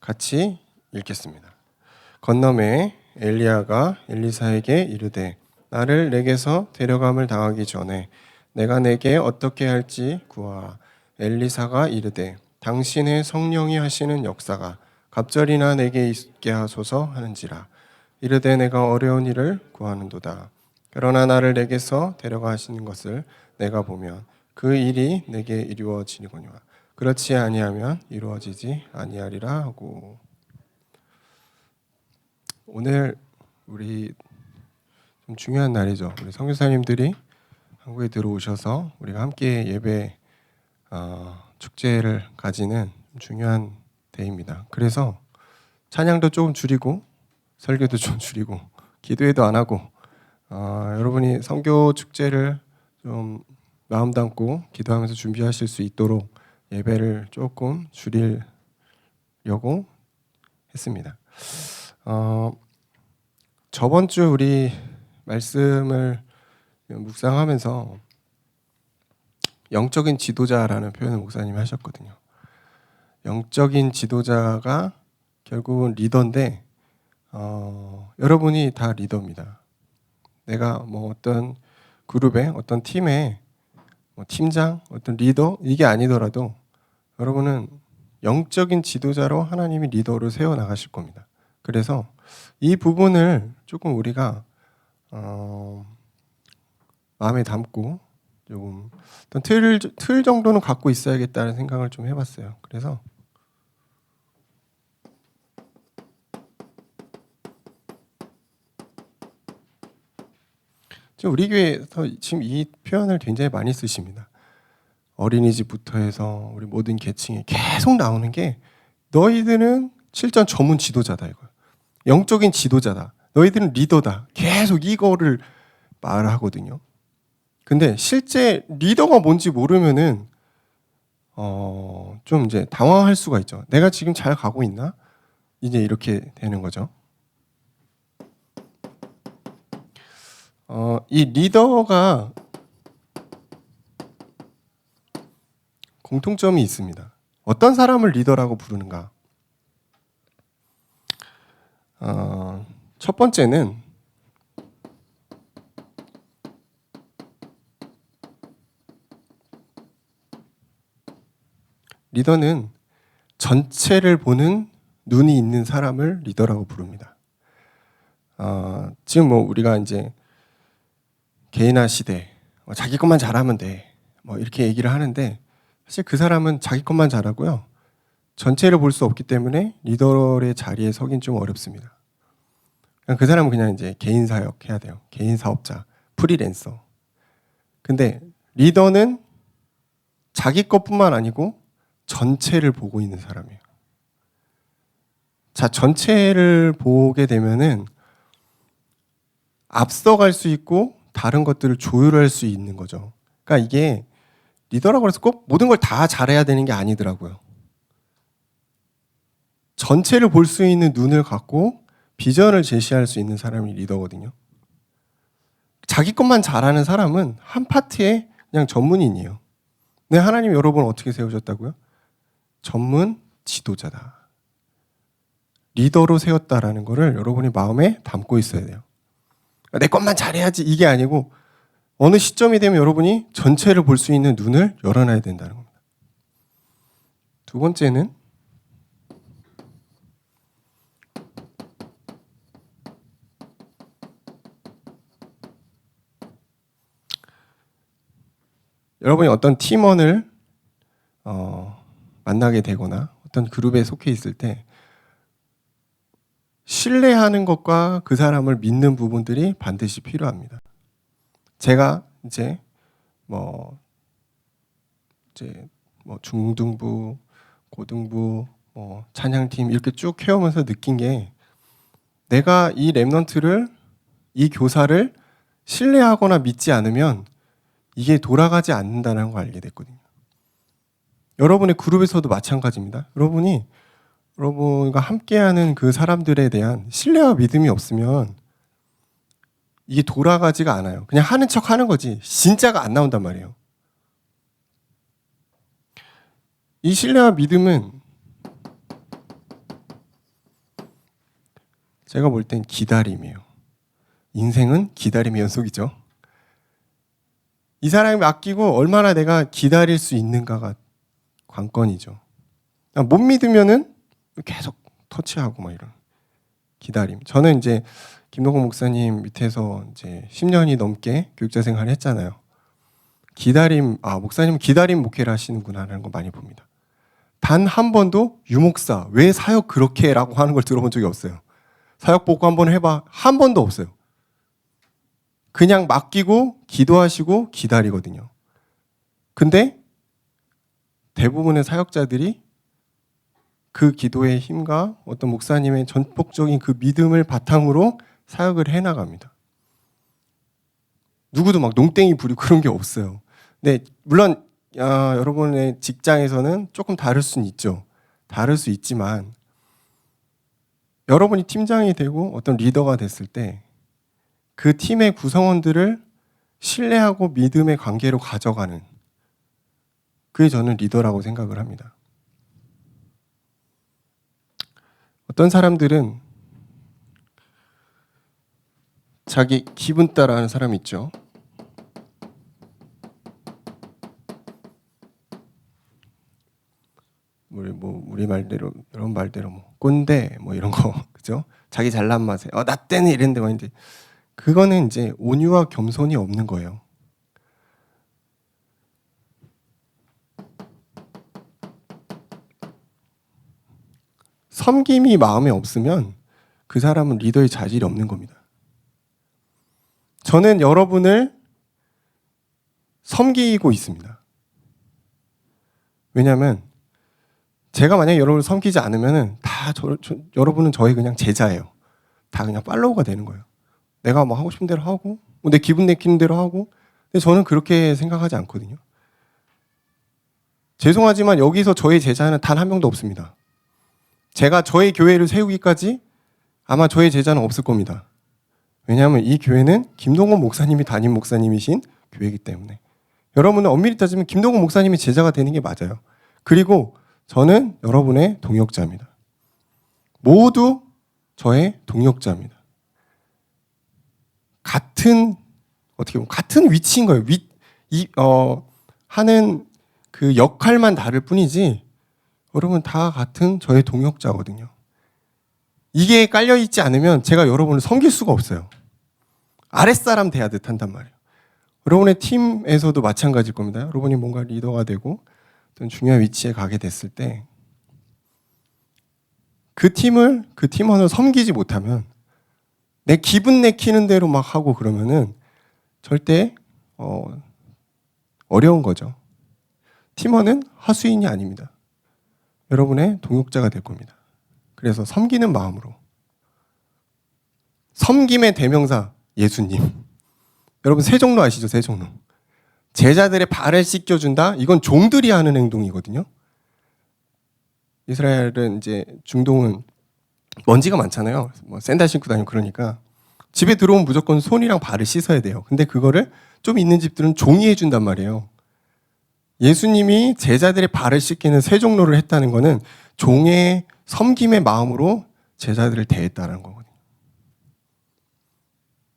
같이 읽겠습니다. 건너매 엘리야가 엘리사에게 이르되 나를 내게서 데려감을 당하기 전에 내가 내게 어떻게 할지 구하라. 엘리사가 이르되 당신의 성령이 하시는 역사가 갑절이나 내게 있게 하소서 하는지라. 이르되 내가 어려운 일을 구하는도다. 그러나 나를 내게서 데려가 하시는 것을 내가 보면 그 일이 내게 이루어지니거니와 그렇지 아니하면 이루어지지 아니하리라 하고. 오늘 우리 좀 중요한 날이죠. 우리 선교사님들이 한국에 들어오셔서 우리가 함께 예배 축제를 가지는 중요한 데입니다. 그래서 찬양도 조금 줄이고 설교도 좀 줄이고 기도회도 안 하고 여러분이 선교 축제를 좀 마음 담고 기도하면서 준비하실 수 있도록 예배를 조금 줄이려고 했습니다. 저번 주 우리 말씀을 묵상하면서 영적인 지도자라는 표현을 목사님이 하셨거든요. 영적인 지도자가 결국은 리더인데 여러분이 다 리더입니다. 내가 뭐 어떤 그룹에 어떤 팀의 팀장, 어떤 리더 이게 아니더라도 여러분은 영적인 지도자로 하나님이 리더로 세워나가실 겁니다. 그래서 이 부분을 조금 우리가 마음에 담고 조금 어떤 틀 정도는 갖고 있어야겠다는 생각을 좀 해봤어요. 그래서 우리 교회에서 지금 이 표현을 굉장히 많이 쓰십니다. 어린이집부터 해서 우리 모든 계층에 계속 나오는 게 너희들은 실전 전문 지도자다 이거예요. 영적인 지도자다. 너희들은 리더다. 계속 이거를 말하거든요. 근데 실제 리더가 뭔지 모르면은 좀 이제 당황할 수가 있죠. 내가 지금 잘 가고 있나? 이제 이렇게 되는 거죠. 이 리더가 공통점이 있습니다. 어떤 사람을 리더라고 부르는가? 첫 번째는 리더는 전체를 보는 눈이 있는 사람을 리더라고 부릅니다. 지금 뭐 우리가 이제 개인화 시대, 자기 것만 잘하면 돼, 뭐 이렇게 얘기를 하는데 사실 그 사람은 자기 것만 잘하고요. 전체를 볼 수 없기 때문에 리더의 자리에 서긴 좀 어렵습니다. 그 사람은 그냥 이제 개인 사역 해야 돼요. 개인 사업자, 프리랜서. 근데 리더는 자기 것뿐만 아니고 전체를 보고 있는 사람이에요. 자, 전체를 보게 되면은 앞서갈 수 있고 다른 것들을 조율할 수 있는 거죠. 그러니까 이게 리더라고 해서 꼭 모든 걸 다 잘해야 되는 게 아니더라고요. 전체를 볼 수 있는 눈을 갖고 비전을 제시할 수 있는 사람이 리더거든요. 자기 것만 잘하는 사람은 한 파트의 그냥 전문인이에요. 네, 하나님 여러분 어떻게 세우셨다고요? 전문 지도자다. 리더로 세웠다라는 거를 여러분이 마음에 담고 있어야 돼요. 내 것만 잘해야지 이게 아니고 어느 시점이 되면 여러분이 전체를 볼 수 있는 눈을 열어놔야 된다는 겁니다. 두 번째는 여러분이 어떤 팀원을 만나게 되거나 어떤 그룹에 속해 있을 때 신뢰하는 것과 그 사람을 믿는 부분들이 반드시 필요합니다. 제가 이제 중등부, 고등부, 찬양팀 이렇게 쭉 해오면서 느낀 게 내가 이 랩넌트를 이 교사를 신뢰하거나 믿지 않으면 이게 돌아가지 않는다는 걸 알게 됐거든요. 여러분의 그룹에서도 마찬가지입니다. 여러분과 함께하는 그 사람들에 대한 신뢰와 믿음이 없으면 이게 돌아가지가 않아요. 그냥 하는 척 하는 거지 진짜가 안 나온단 말이에요. 이 신뢰와 믿음은 제가 볼 땐 기다림이에요. 인생은 기다림의 연속이죠. 이 사람이 맡기고 얼마나 내가 기다릴 수 있는가가 관건이죠. 못 믿으면은 계속 터치하고 막 이런 기다림. 저는 이제 김동건 목사님 밑에서 이제 10년이 넘게 교육자 생활을 했잖아요. 기다림, 목사님은 기다림 목회를 하시는구나라는 거 많이 봅니다. 단 한 번도 유목사 왜 사역 그렇게 라고 하는 걸 들어본 적이 없어요. 사역 보고 한번 해봐. 한 번도 없어요. 그냥 맡기고 기도하시고 기다리거든요. 근데 대부분의 사역자들이 그 기도의 힘과 어떤 목사님의 전폭적인 그 믿음을 바탕으로 사역을 해나갑니다. 누구도 막 농땡이 부리고 그런 게 없어요. 근데 물론 여러분의 직장에서는 조금 다를 수는 있죠. 다를 수 있지만 여러분이 팀장이 되고 어떤 리더가 됐을 때 그 팀의 구성원들을 신뢰하고 믿음의 관계로 가져가는, 그게 저는 리더라고 생각을 합니다. 어떤 사람들은 자기 기분 따라 하는 사람이 있죠. 우리 말대로, 여러분 말대로 꼰대 이런 거 그죠? 자기 잘난 맛에 나 때는 이랬는데 말인데, 그거는 이제 온유와 겸손이 없는 거예요. 섬김이 마음에 없으면 그 사람은 리더의 자질이 없는 겁니다. 저는 여러분을 섬기고 있습니다. 왜냐하면 제가 만약에 여러분을 섬기지 않으면 다 여러분은 저의 그냥 제자예요. 다 그냥 팔로우가 되는 거예요. 내가 하고 싶은 대로 하고 내 기분 내키는 대로 하고. 근데 저는 그렇게 생각하지 않거든요. 죄송하지만 여기서 저의 제자는 단 한 명도 없습니다. 제가 저의 교회를 세우기까지 아마 저의 제자는 없을 겁니다. 왜냐하면 이 교회는 김동건 목사님이 담임 목사님이신 교회이기 때문에. 여러분은 엄밀히 따지면 김동건 목사님이 제자가 되는 게 맞아요. 그리고 저는 여러분의 동역자입니다. 모두 저의 동역자입니다. 어떻게 보면 같은 위치인 거예요. 하는 그 역할만 다를 뿐이지 여러분 다 같은 저의 동역자거든요. 이게 깔려있지 않으면 제가 여러분을 섬길 수가 없어요. 아랫사람 돼야 듯 한단 말이에요. 여러분의 팀에서도 마찬가지일 겁니다. 여러분이 뭔가 리더가 되고 어떤 중요한 위치에 가게 됐을 때 그 팀원을 섬기지 못하면 내 기분 내키는 대로 막 하고 그러면은 절대 어려운 거죠. 팀원은 하수인이 아닙니다. 여러분의 동역자가 될 겁니다. 그래서 섬기는 마음으로. 섬김의 대명사 예수님. 여러분 세종로 아시죠? 세종로. 제자들의 발을 씻겨준다? 이건 종들이 하는 행동이거든요. 이스라엘은 이제 중동은 먼지가 많잖아요. 샌들 신고 다니고 그러니까 집에 들어오면 무조건 손이랑 발을 씻어야 돼요. 근데 그거를 좀 있는 집들은 종이 해준단 말이에요. 예수님이 제자들의 발을 씻기는 세종로를 했다는 거는 종의 섬김의 마음으로 제자들을 대했다는 거거든요.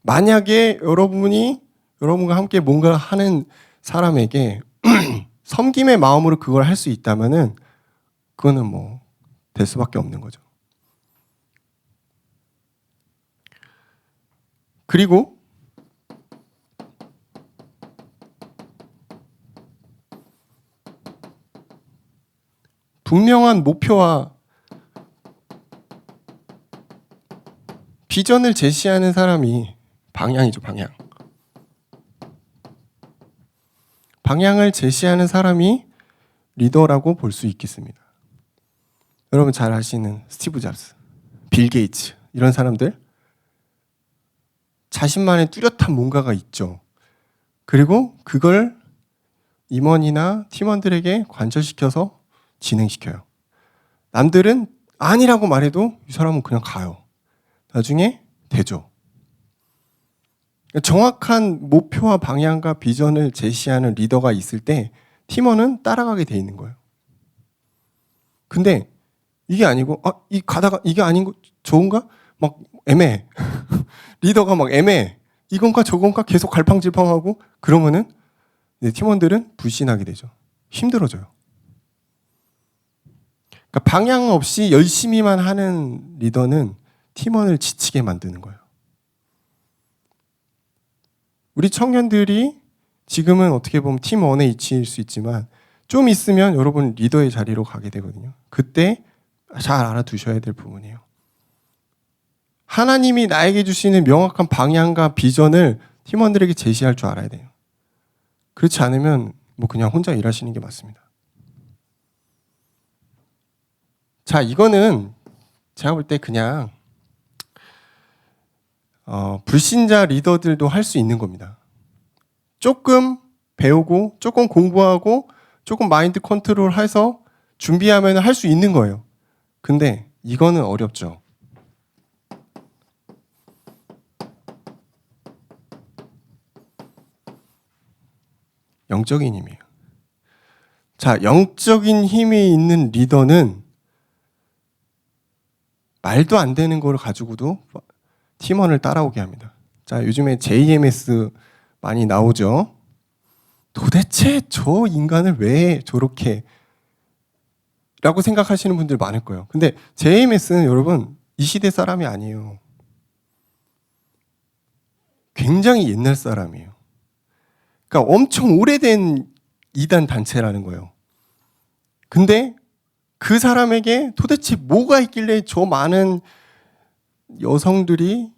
만약에 여러분과 함께 뭔가 하는 사람에게 섬김의 마음으로 그걸 할 수 있다면은 그거는 될 수밖에 없는 거죠. 그리고 분명한 목표와 비전을 제시하는 사람이 방향이죠, 방향. 방향을 제시하는 사람이 리더라고 볼 수 있겠습니다. 여러분 잘 아시는 스티브 잡스, 빌 게이츠 이런 사람들 자신만의 뚜렷한 뭔가가 있죠. 그리고 그걸 임원이나 팀원들에게 관철시켜서 진행시켜요. 남들은 아니라고 말해도 이 사람은 그냥 가요. 나중에 되죠. 정확한 목표와 방향과 비전을 제시하는 리더가 있을 때 팀원은 따라가게 돼 있는 거예요. 근데 이게 아니고 가다가 이게 아닌 거 좋은가? 막 애매해. 리더가 막 애매해. 이건가 저건가 계속 갈팡질팡하고 그러면은 팀원들은 불신하게 되죠. 힘들어져요. 그러니까 방향 없이 열심히만 하는 리더는 팀원을 지치게 만드는 거예요. 우리 청년들이 지금은 어떻게 보면 팀원의 이치일 수 있지만 좀 있으면 여러분 리더의 자리로 가게 되거든요. 그때 잘 알아두셔야 될 부분이에요. 하나님이 나에게 주시는 명확한 방향과 비전을 팀원들에게 제시할 줄 알아야 돼요. 그렇지 않으면 뭐 그냥 혼자 일하시는 게 맞습니다. 자, 이거는 제가 볼 때 그냥 불신자 리더들도 할 수 있는 겁니다. 조금 배우고 조금 공부하고 조금 마인드 컨트롤 해서 준비하면 할 수 있는 거예요. 근데 이거는 어렵죠. 영적인 힘이에요. 자, 영적인 힘이 있는 리더는 말도 안 되는 걸 가지고도 팀원을 따라오게 합니다. 자, 요즘에 JMS 많이 나오죠. 도대체 저 인간을 왜 저렇게 라고 생각하시는 분들 많을 거예요. 근데 JMS는 여러분 이 시대 사람이 아니에요. 굉장히 옛날 사람이에요. 그러니까 엄청 오래된 이단 단체라는 거예요. 근데 그 사람에게 도대체 뭐가 있길래 저 많은 여성들이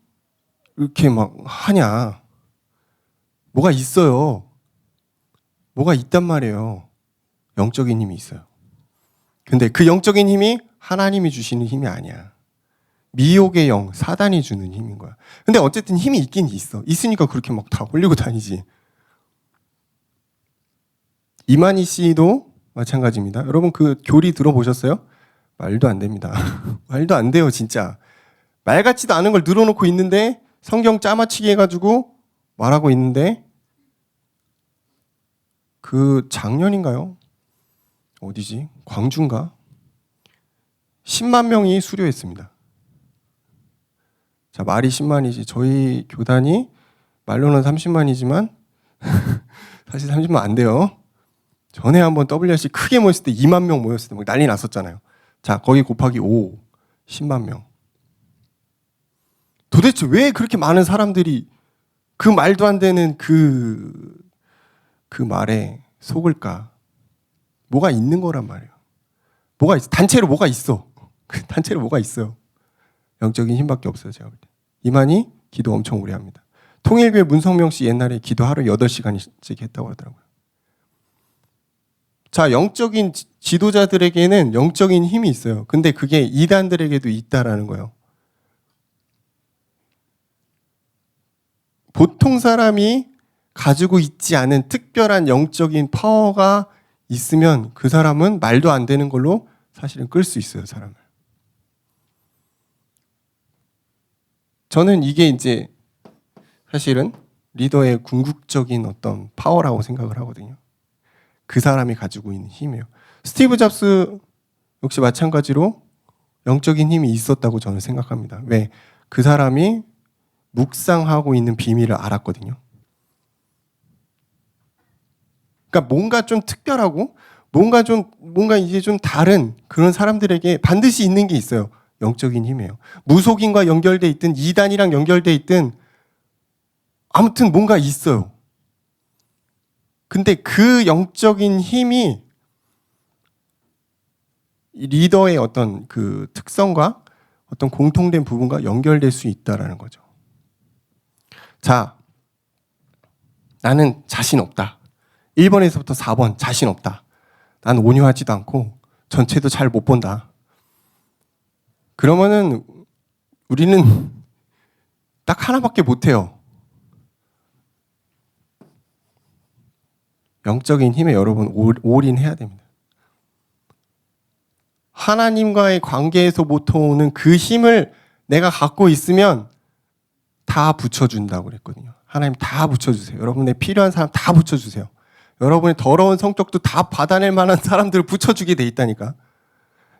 이렇게 막 하냐. 뭐가 있어요. 뭐가 있단 말이에요. 영적인 힘이 있어요. 근데 그 영적인 힘이 하나님이 주시는 힘이 아니야. 미혹의 영, 사단이 주는 힘인 거야. 근데 어쨌든 힘이 있긴 있어. 있으니까 그렇게 막 다 올리고 다니지. 이만희 씨도 마찬가지입니다. 여러분 그 교리 들어보셨어요? 말도 안 됩니다. 말도 안 돼요, 진짜. 말 같지도 않은 걸 늘어놓고 있는데 성경 짜맞추기 해가지고 말하고 있는데 그 작년인가요? 어디지? 광주인가? 10만 명이 수료했습니다. 자, 말이 10만이지. 저희 교단이 말로는 30만이지만 사실 30만 안 돼요. 전에 한번 WRC 크게 모였을 때 2만 명 모였을 때 막 난리 났었잖아요. 자, 거기 곱하기 5, 10만 명. 도대체 왜 그렇게 많은 사람들이 그 말도 안 되는 그 말에 속을까? 뭐가 있는 거란 말이에요. 뭐가 있어? 단체로 뭐가 있어? 단체로 뭐가 있어요? 영적인 힘밖에 없어요, 제가 볼 때. 이만희 기도 엄청 오래 합니다. 통일교회 문성명 씨 옛날에 기도 하루 8시간씩 했다고 하더라고요. 자, 영적인 지도자들에게는 영적인 힘이 있어요. 근데 그게 이단들에게도 있다라는 거예요. 보통 사람이 가지고 있지 않은 특별한 영적인 파워가 있으면 그 사람은 말도 안 되는 걸로 사실은 끌 수 있어요, 사람을. 저는 이게 이제 사실은 리더의 궁극적인 어떤 파워라고 생각을 하거든요. 그 사람이 가지고 있는 힘이에요. 스티브 잡스 역시 마찬가지로 영적인 힘이 있었다고 저는 생각합니다. 왜? 그 사람이 묵상하고 있는 비밀을 알았거든요. 그러니까 뭔가 좀 특별하고 뭔가 이제 좀 다른 그런 사람들에게 반드시 있는 게 있어요. 영적인 힘이에요. 무속인과 연결돼 있든 이단이랑 연결돼 있든 아무튼 뭔가 있어요. 근데 그 영적인 힘이 리더의 어떤 그 특성과 어떤 공통된 부분과 연결될 수 있다라는 거죠. 자, 나는 자신 없다. 1번에서부터 4번 자신 없다. 난 온유하지도 않고 전체도 잘 못 본다. 그러면은 우리는 딱 하나밖에 못해요. 영적인 힘에 여러분 올인해야 됩니다. 하나님과의 관계에서부터 오는 그 힘을 내가 갖고 있으면 다 붙여준다고 그랬거든요. 하나님 다 붙여주세요. 여러분의 필요한 사람 다 붙여주세요. 여러분의 더러운 성격도 다 받아낼 만한 사람들을 붙여주게 돼 있다니까.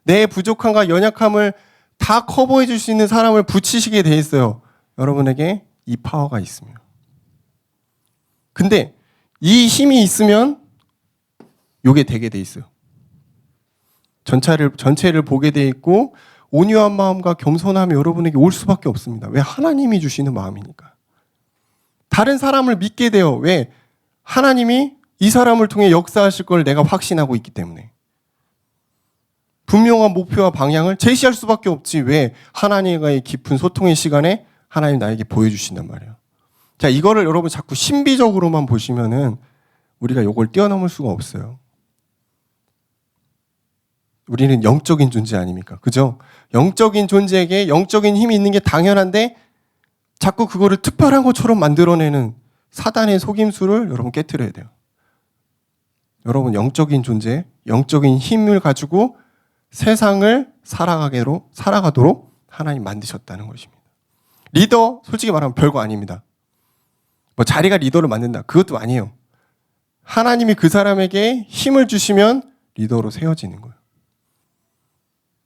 내 부족함과 연약함을 다 커버해 줄 수 있는 사람을 붙이시게 돼 있어요. 여러분에게 이 파워가 있으면. 근데 이 힘이 있으면 요게 되게 돼 있어요. 전체를 보게 돼 있고 온유한 마음과 겸손함이 여러분에게 올 수밖에 없습니다. 왜? 하나님이 주시는 마음이니까. 다른 사람을 믿게 돼요. 왜? 하나님이 이 사람을 통해 역사하실 걸 내가 확신하고 있기 때문에. 분명한 목표와 방향을 제시할 수밖에 없지. 왜? 하나님과의 깊은 소통의 시간에 하나님 나에게 보여주신단 말이에요. 자, 이거를 여러분 자꾸 신비적으로만 보시면은 우리가 이걸 뛰어넘을 수가 없어요. 우리는 영적인 존재 아닙니까? 그죠? 영적인 존재에게 영적인 힘이 있는 게 당연한데 자꾸 그거를 특별한 것처럼 만들어내는 사단의 속임수를 여러분 깨트려야 돼요. 여러분 영적인 존재, 영적인 힘을 가지고 세상을 살아가도록 하나님 만드셨다는 것입니다. 리더 솔직히 말하면 별거 아닙니다. 뭐 자리가 리더를 만든다. 그것도 아니에요. 하나님이 그 사람에게 힘을 주시면 리더로 세워지는 거예요.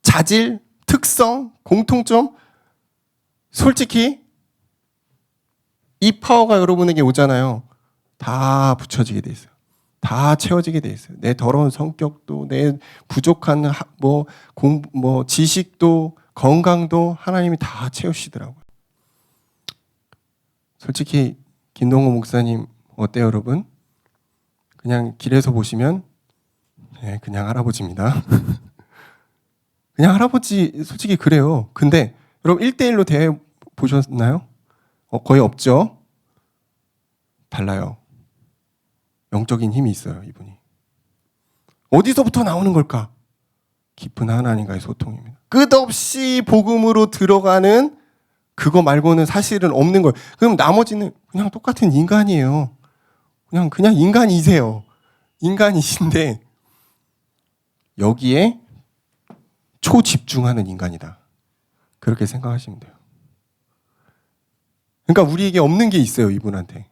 자질, 특성, 공통점, 솔직히 이 파워가 여러분에게 오잖아요. 다 붙여지게 돼 있어요. 다 채워지게 돼 있어요. 내 더러운 성격도, 내 부족한 지식도, 건강도 하나님이 다 채우시더라고요. 솔직히 김동호 목사님 어때요, 여러분? 그냥 길에서 보시면 그냥 할아버지입니다. 그냥 할아버지 솔직히 그래요. 근데 여러분 1대1로 대해 보셨나요? 거의 없죠. 달라요. 영적인 힘이 있어요, 이분이. 어디서부터 나오는 걸까? 깊은 하나님과의 소통입니다. 끝없이 복음으로 들어가는 그거 말고는 사실은 없는 거예요. 그럼 나머지는 그냥 똑같은 인간이에요. 그냥 인간이세요. 인간이신데 여기에 초집중하는 인간이다. 그렇게 생각하시면 돼요. 그러니까 우리에게 없는 게 있어요, 이분한테.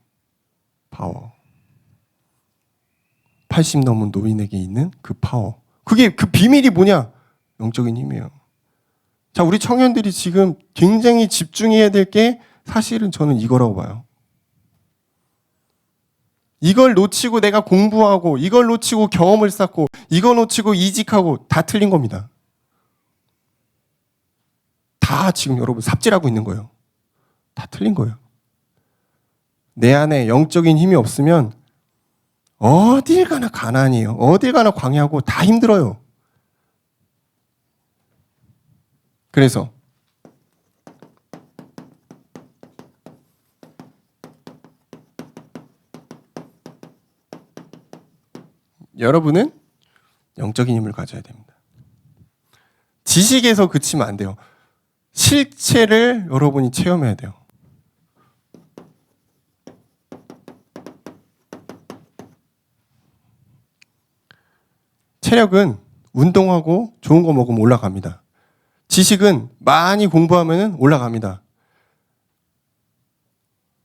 파워. 80 넘은 노인에게 있는 그 파워. 그게 그 비밀이 뭐냐? 영적인 힘이에요. 자, 우리 청년들이 지금 굉장히 집중해야 될 게 사실은 저는 이거라고 봐요. 이걸 놓치고 내가 공부하고, 이걸 놓치고 경험을 쌓고, 이걸 놓치고 이직하고 다 틀린 겁니다. 다 지금 여러분 삽질하고 있는 거예요. 다 틀린 거예요. 내 안에 영적인 힘이 없으면 어딜 가나 가난이에요. 어딜 가나 광야고 다 힘들어요. 그래서 여러분은 영적인 힘을 가져야 됩니다. 지식에서 그치면 안 돼요. 실체를 여러분이 체험해야 돼요. 체력은 운동하고 좋은 거 먹으면 올라갑니다. 지식은 많이 공부하면 올라갑니다.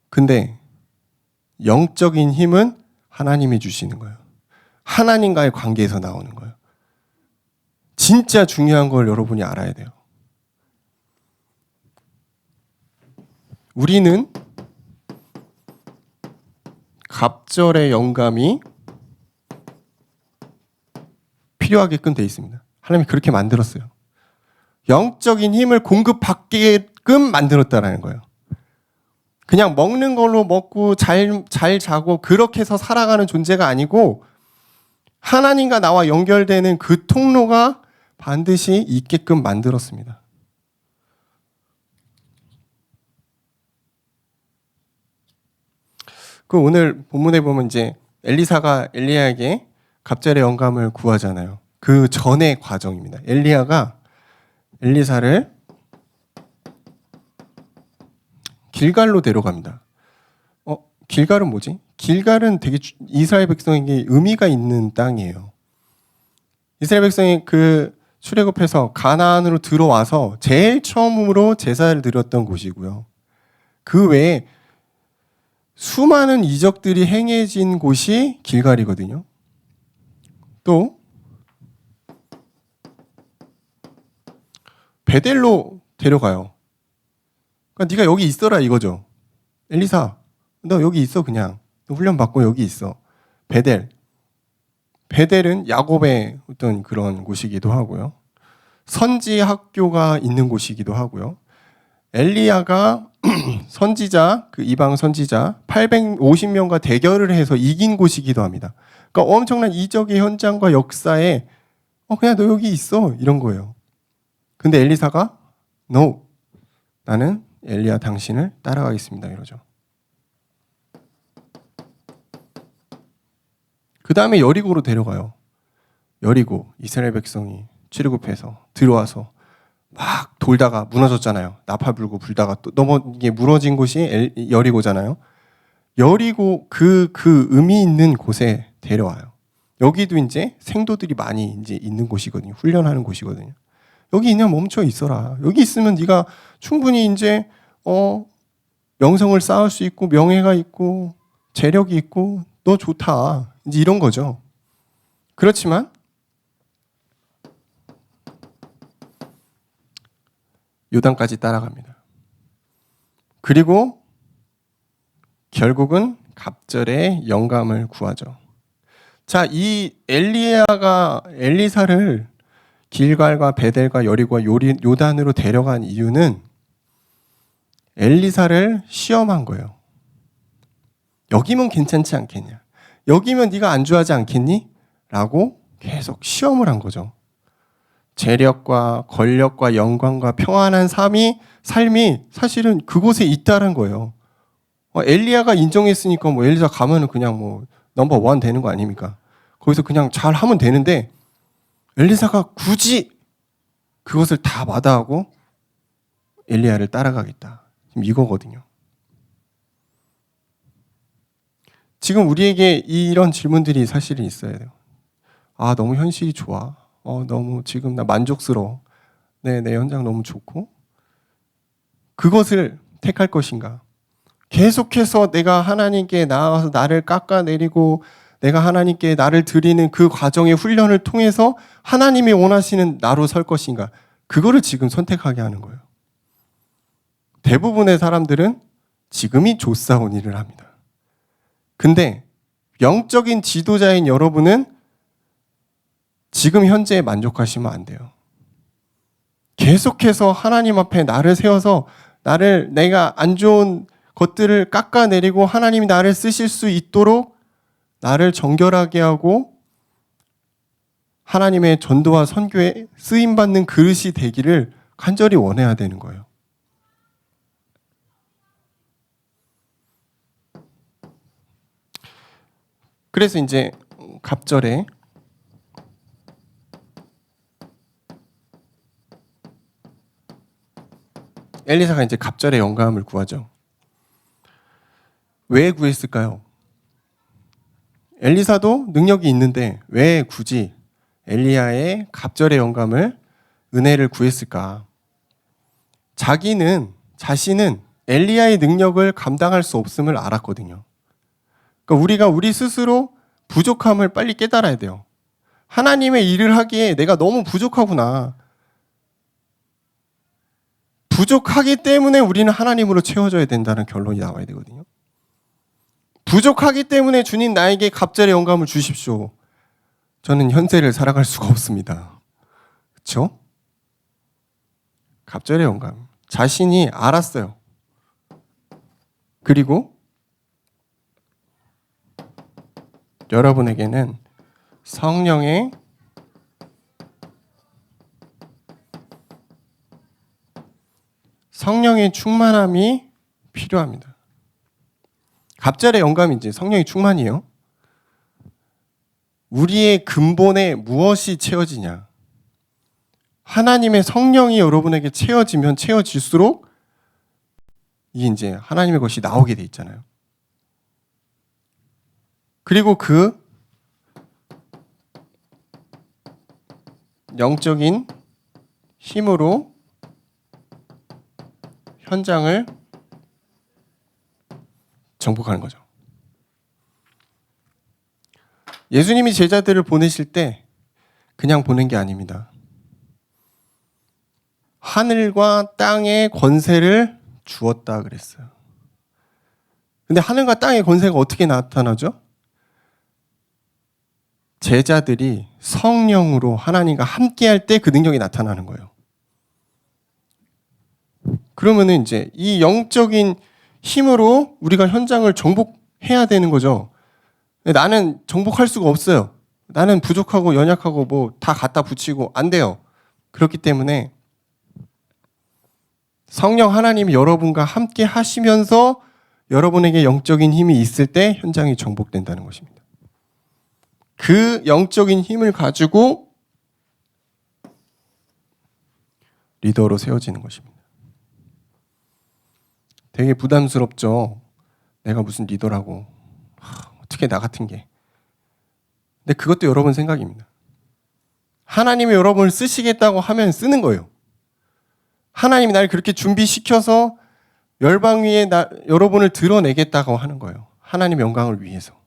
근데 영적인 힘은 하나님이 주시는 거예요. 하나님과의 관계에서 나오는 거예요. 진짜 중요한 걸 여러분이 알아야 돼요. 우리는 갑절의 영감이 필요하게끔 돼 있습니다. 하나님이 그렇게 만들었어요. 영적인 힘을 공급받게끔 만들었다라는 거예요. 그냥 먹는 걸로 먹고 잘 자고 그렇게 해서 살아가는 존재가 아니고 하나님과 나와 연결되는 그 통로가 반드시 있게끔 만들었습니다. 그 오늘 본문에 보면 이제 엘리사가 엘리야에게 갑절의 영감을 구하잖아요. 그 전의 과정입니다. 엘리야가 엘리사를 길갈로 데려갑니다. 길갈은 뭐지? 길갈은 되게 이스라엘 백성에게 의미가 있는 땅이에요. 이스라엘 백성이 그 출애굽해서 가나안으로 들어와서 제일 처음으로 제사를 드렸던 곳이고요. 그 외에 수많은 이적들이 행해진 곳이 길갈이거든요. 또 베델로 데려가요. 그러니까 네가 여기 있어라 이거죠. 엘리사, 너 여기 있어 그냥. 너 훈련 받고 여기 있어. 베델. 베델은 야곱의 어떤 그런 곳이기도 하고요. 선지 학교가 있는 곳이기도 하고요. 엘리야가 선지자, 그 이방 선지자 850명과 대결을 해서 이긴 곳이기도 합니다. 그러니까 엄청난 이적의 현장과 역사에 그냥 너 여기 있어 이런 거예요. 근데 엘리사가 No, 나는 엘리야 당신을 따라가겠습니다 이러죠. 그 다음에 여리고로 데려가요. 여리고 이스라엘 백성이 출애굽해서 들어와서 막 돌다가 무너졌잖아요. 나팔 불고 불다가 또 이게 무너진 곳이 여리고잖아요. 여리고 그 의미 있는 곳에 데려와요. 여기도 이제 생도들이 많이 이제 있는 곳이거든요. 훈련하는 곳이거든요. 여기 그냥 멈춰 있어라. 여기 있으면 네가 충분히 이제 명성을 쌓을 수 있고 명예가 있고 재력이 있고 너 좋다. 이제 이런 거죠. 그렇지만 요단까지 따라갑니다. 그리고 결국은 갑절의 영감을 구하죠. 자, 이 엘리야가 엘리사를 길갈과 베델과 여리고와 요단으로 데려간 이유는 엘리사를 시험한 거예요. 여기면 괜찮지 않겠냐? 여기면 네가 안주하지 않겠니? 라고 계속 시험을 한 거죠. 재력과 권력과 영광과 평안한 삶이 사실은 그곳에 있다는 거예요. 엘리야가 인정했으니까 뭐 엘리사 가면은 그냥 뭐 넘버 원 되는 거 아닙니까? 거기서 그냥 잘 하면 되는데 엘리사가 굳이 그것을 다 마다하고 엘리야를 따라가겠다. 지금 이거거든요. 지금 우리에게 이런 질문들이 사실은 있어야 돼요. 너무 현실이 좋아. 너무 지금 나 만족스러워. 내 현장 너무 좋고. 그것을 택할 것인가? 계속해서 내가 하나님께 나아가서 나를 깎아내리고 내가 하나님께 나를 드리는 그 과정의 훈련을 통해서 하나님이 원하시는 나로 설 것인가? 그거를 지금 선택하게 하는 거예요. 대부분의 사람들은 지금이 좋사온 일을 합니다. 근데 영적인 지도자인 여러분은 지금 현재에 만족하시면 안 돼요. 계속해서 하나님 앞에 나를 세워서 내가 안 좋은 것들을 깎아내리고 하나님이 나를 쓰실 수 있도록 나를 정결하게 하고 하나님의 전도와 선교에 쓰임받는 그릇이 되기를 간절히 원해야 되는 거예요. 그래서 이제 갑절에 엘리사가 이제 갑절의 영감을 구하죠. 왜 구했을까요? 엘리사도 능력이 있는데 왜 굳이 엘리야의 갑절의 영감을 은혜를 구했을까? 자신은 엘리야의 능력을 감당할 수 없음을 알았거든요. 그러니까 우리 스스로 부족함을 빨리 깨달아야 돼요. 하나님의 일을 하기에 내가 너무 부족하구나. 부족하기 때문에 우리는 하나님으로 채워져야 된다는 결론이 나와야 되거든요. 부족하기 때문에 주님 나에게 갑절의 영감을 주십시오. 저는 현세를 살아갈 수가 없습니다. 그렇죠? 갑절의 영감. 자신이 알았어요. 그리고 여러분에게는 성령의 충만함이 필요합니다. 갑절의 영감이 이제 성령의 충만이에요. 우리의 근본에 무엇이 채워지냐? 하나님의 성령이 여러분에게 채워지면 채워질수록 이게 이제 하나님의 것이 나오게 돼 있잖아요. 그리고 그 영적인 힘으로 현장을 정복하는 거죠. 예수님이 제자들을 보내실 때 그냥 보낸 게 아닙니다. 하늘과 땅의 권세를 주었다 그랬어요. 근데 하늘과 땅의 권세가 어떻게 나타나죠? 제자들이 성령으로 하나님과 함께할 때 그 능력이 나타나는 거예요. 그러면은 이제 이 영적인 힘으로 우리가 현장을 정복해야 되는 거죠. 나는 정복할 수가 없어요. 나는 부족하고 연약하고 뭐 다 갖다 붙이고 안 돼요. 그렇기 때문에 성령 하나님이 여러분과 함께 하시면서 여러분에게 영적인 힘이 있을 때 현장이 정복된다는 것입니다. 그 영적인 힘을 가지고 리더로 세워지는 것입니다. 되게 부담스럽죠. 내가 무슨 리더라고. 어떻게 나 같은 게. 근데 그것도 여러분 생각입니다. 하나님이 여러분을 쓰시겠다고 하면 쓰는 거예요. 하나님이 날 그렇게 준비시켜서 열방 위에 여러분을 드러내겠다고 하는 거예요. 하나님 영광을 위해서.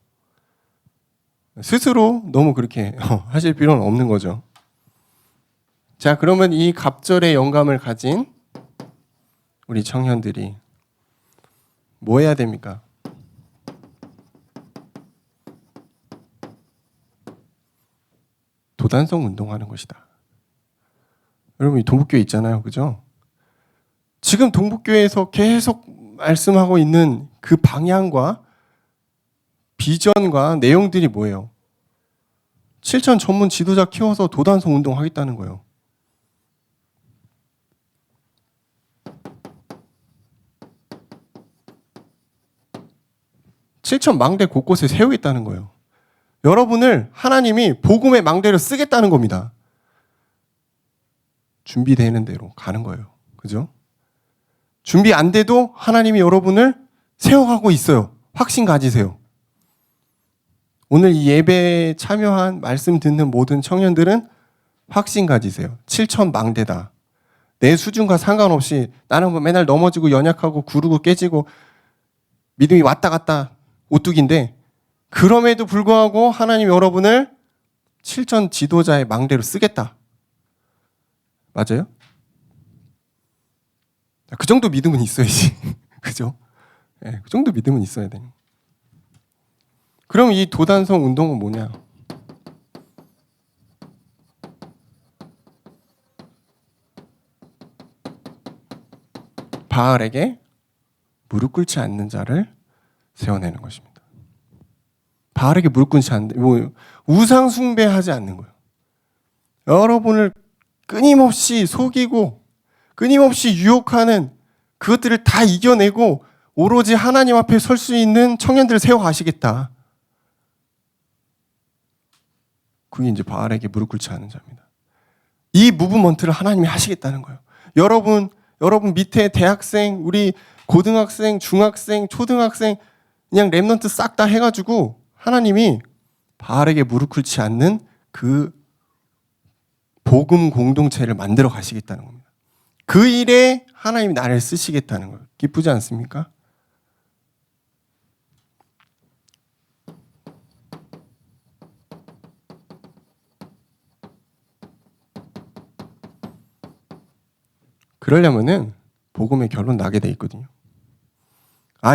스스로 너무 그렇게 하실 필요는 없는 거죠. 자, 그러면 이 갑절의 영감을 가진 우리 청년들이 뭐 해야 됩니까? 도단성 운동하는 것이다. 여러분, 이 동북교회 있잖아요. 그죠? 지금 동북교회에서 계속 말씀하고 있는 그 방향과 비전과 내용들이 뭐예요? 7천 전문 지도자 키워서 도단성 운동하겠다는 거예요. 칠천 망대 곳곳에 세우겠다는 거예요. 여러분을 하나님이 복음의 망대로 쓰겠다는 겁니다. 준비되는 대로 가는 거예요. 그죠? 준비 안 돼도 하나님이 여러분을 세워가고 있어요. 확신 가지세요. 오늘 이 예배에 참여한 말씀 듣는 모든 청년들은 확신 가지세요. 7천 망대다. 내 수준과 상관없이 나는 뭐 맨날 넘어지고 연약하고 구르고 깨지고 믿음이 왔다 갔다 오뚜기인데 그럼에도 불구하고 하나님 여러분을 7천 지도자의 망대로 쓰겠다. 맞아요? 그 정도 믿음은 있어야지. 그죠? 네, 그 정도 믿음은 있어야 돼요. 그럼 이 도단성 운동은 뭐냐? 바알에게 무릎 꿇지 않는 자를 세워내는 것입니다. 바알에게 무릎 꿇지 않는, 우상 숭배하지 않는 거예요. 여러분을 끊임없이 속이고 끊임없이 유혹하는 그것들을 다 이겨내고 오로지 하나님 앞에 설 수 있는 청년들을 세워가시겠다. 그게 이제 바알에게 무릎 꿇지 않은 자입니다. 이 무브먼트를 하나님이 하시겠다는 거예요. 여러분 밑에 대학생, 우리 고등학생, 중학생, 초등학생 그냥 랩넌트 싹 다 해가지고 하나님이 바알에게 무릎 꿇지 않는 그 복음 공동체를 만들어 가시겠다는 겁니다. 그 일에 하나님이 나를 쓰시겠다는 거예요. 기쁘지 않습니까? 그러려면은 복음의 결론 나게 돼 있거든요.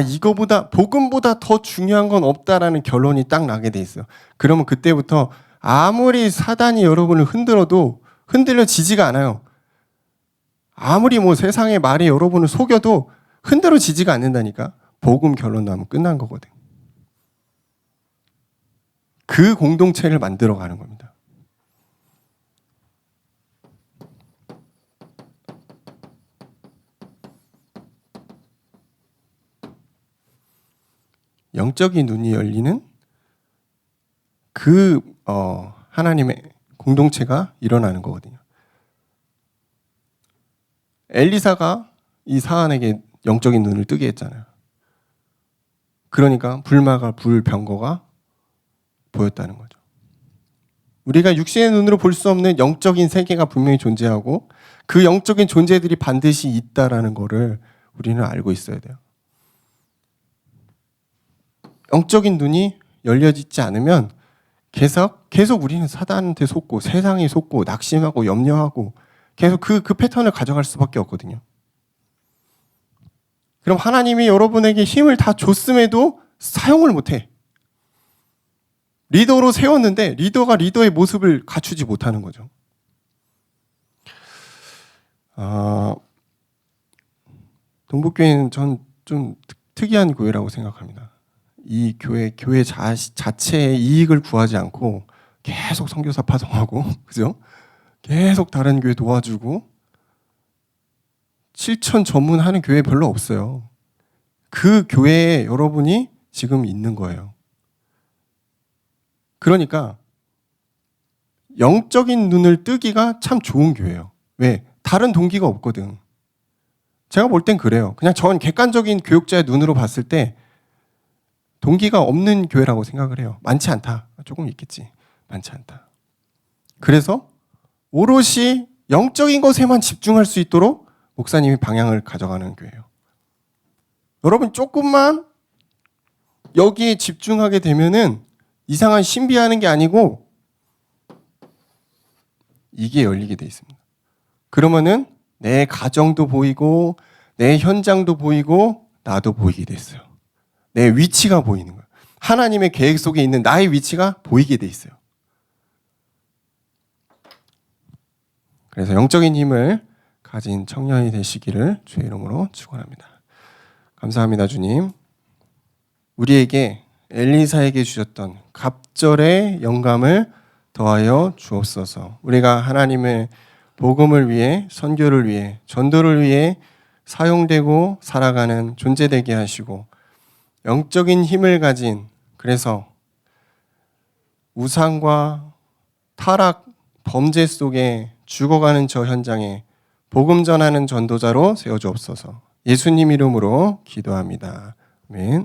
이거보다 복음보다 더 중요한 건 없다라는 결론이 딱 나게 돼 있어요. 그러면 그때부터 아무리 사단이 여러분을 흔들어도 흔들려지지가 않아요. 아무리 뭐 세상의 말이 여러분을 속여도 흔들어지지가 않는다니까. 복음 결론 나면 끝난 거거든. 그 공동체를 만들어 가는 겁니다. 영적인 눈이 열리는 그 하나님의 공동체가 일어나는 거거든요. 엘리사가 이 사안에게 영적인 눈을 뜨게 했잖아요. 그러니까 불마가 불병거가 보였다는 거죠. 우리가 육신의 눈으로 볼 수 없는 영적인 세계가 분명히 존재하고 그 영적인 존재들이 반드시 있다라는 거를 우리는 알고 있어야 돼요. 영적인 눈이 열려지지 않으면 계속 우리는 사단한테 속고 세상에 속고 낙심하고 염려하고 계속 그 패턴을 가져갈 수밖에 없거든요. 그럼 하나님이 여러분에게 힘을 다 줬음에도 사용을 못해. 리더로 세웠는데 리더가 리더의 모습을 갖추지 못하는 거죠. 동북교회는 전 좀 특이한 교회라고 생각합니다. 이 교회 자체의 이익을 구하지 않고 계속 선교사 파송하고, 그죠? 계속 다른 교회 도와주고, 실천 전문하는 교회 별로 없어요. 그 교회에 여러분이 지금 있는 거예요. 그러니까 영적인 눈을 뜨기가 참 좋은 교회예요. 왜? 다른 동기가 없거든. 제가 볼 땐 그래요. 그냥 전 객관적인 교육자의 눈으로 봤을 때 동기가 없는 교회라고 생각을 해요. 많지 않다. 조금 있겠지. 많지 않다. 그래서 오롯이 영적인 것에만 집중할 수 있도록 목사님이 방향을 가져가는 교회예요. 여러분 조금만 여기에 집중하게 되면은 이상한 신비하는 게 아니고 이게 열리게 돼 있습니다. 그러면은 내 가정도 보이고 내 현장도 보이고 나도 보이게 됐어요. 내 위치가 보이는 거예요. 하나님의 계획 속에 있는 나의 위치가 보이게 돼 있어요. 그래서 영적인 힘을 가진 청년이 되시기를 주의 이름으로 축원합니다. 감사합니다, 주님. 우리에게 엘리사에게 주셨던 갑절의 영감을 더하여 주옵소서. 우리가 하나님의 복음을 위해, 선교를 위해, 전도를 위해 사용되고 살아가는 존재 되게 하시고 영적인 힘을 가진, 그래서 우상과 타락, 범죄 속에 죽어가는 저 현장에 복음 전하는 전도자로 세워주옵소서. 예수님 이름으로 기도합니다. 아멘.